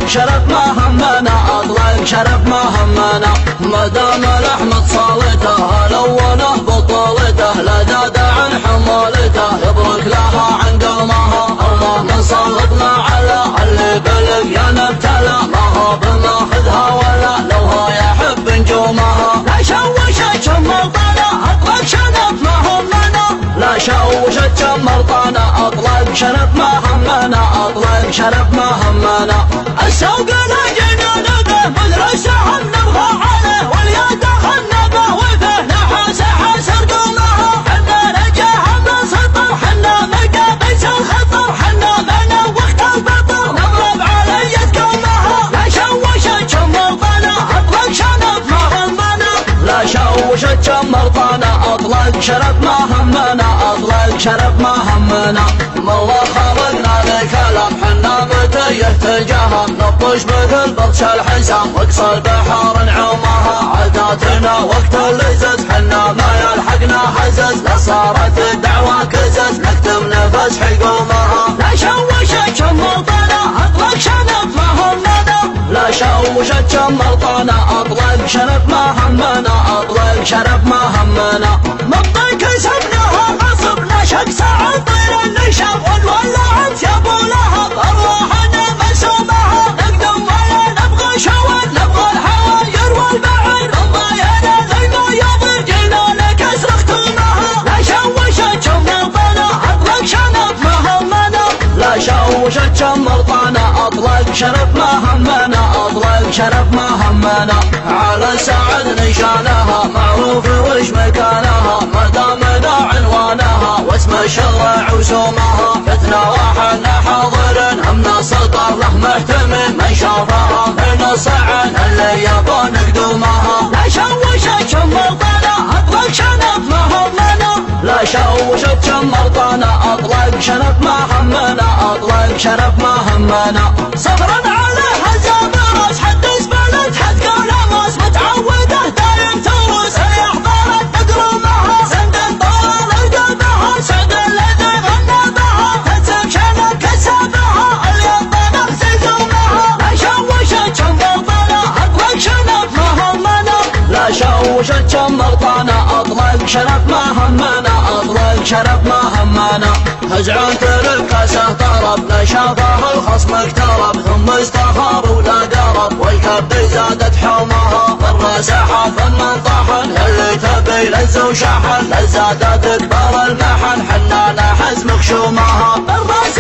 شرف ما همنا، اطلق شرف ما همنا. مدام الاحمد صالته لونه بطولته، لا زاد عن حمولته، يبرك لها عن قومها. الله من صلتنا على اللي بالقيان ابتلى، ما هو بماخذها ولا لو هو يحب نجومها. لا شوشت شمرطنا اطلق شرف ما همنا، لا شوشت شمرطنا اطلق شرف ما همنا، اطلق شرف ما همنا. السوق لا جنون به مدرسه هم نبغى عليه، واليد خلنا به وفه نحاس حاسر قومها. حنا نجاها من سطر، حنا مقابس الخطر، حنا من وقت البطر نضرب على يد قومها. لا شوشت شمرطنا اطلق شرف ما همنا، لا شوشت شمرطنا اطلق شرف ما همنا، اطلق شرف ما همنا. والله خلقنا لكلام حنا متى يهتجاها، نبطش مثل بطش الحسام واقصى البحر نعومها. عاداتنا وقت اللزز حنا ما يلحقنا حزز، لا صارت الدعوة كزز نكتم نفس حقومها. لا شوشت شمرطنا اطلق شرف ما همنا، لا شوشت شمرطنا اطلق شرف ما همنا، اطلق شرف ما همنا. مبطي كسبناها غصب نشق ساعة طير النشاب، ونولعت يا ابو لهب ارواحنا مسومها. نقدم ولا نبغى شوال، نبغى الهوى يروى البعر، الضيانة ذينا يضر جينا لكسر ختومها. لا شوشت شمرطنا اطلق شرف ما همنا، لا شوشت شمرطنا اطلق شرف ما همنا، اطلق شرف ما همنا. على سعد نشانها معروف وش مكانها، مدام ذا عنوانها واسم الشرع وسومها. فتنا وحنا حاضرين همنا سطر له محتمل، من شافها من الصعن اللي يبون قدومها. لا شوشت شمرطنا اطلق شرف ما همنا، لا شوشت شمرطنا اطلق شرف ما همنا، اطلق شرف ما همنا. صبرا عليها زابرس حد زبلت حد قلمس، متعوده دايم تروس اليحضرت تقرمها. زند طال رقبها سعد الذي غنى بها، تنسب شنب كسبها اليد نغزي زومها. لا شوشت شمرطنا اطلق شرف ما همنا، لا شوشت شمرطنا اطلق شرف ما همنا، اطلق شرف ما همنا. هزعون ترك كاسه طرب، نشافه الخصم اقترب، ثم استخار ولا قرب، والكب زادت حومها. بالراس حافظ من طحن اللي تبي لز وشحن، لزادت كبر المحن حنا نحز مخشومها. بالراس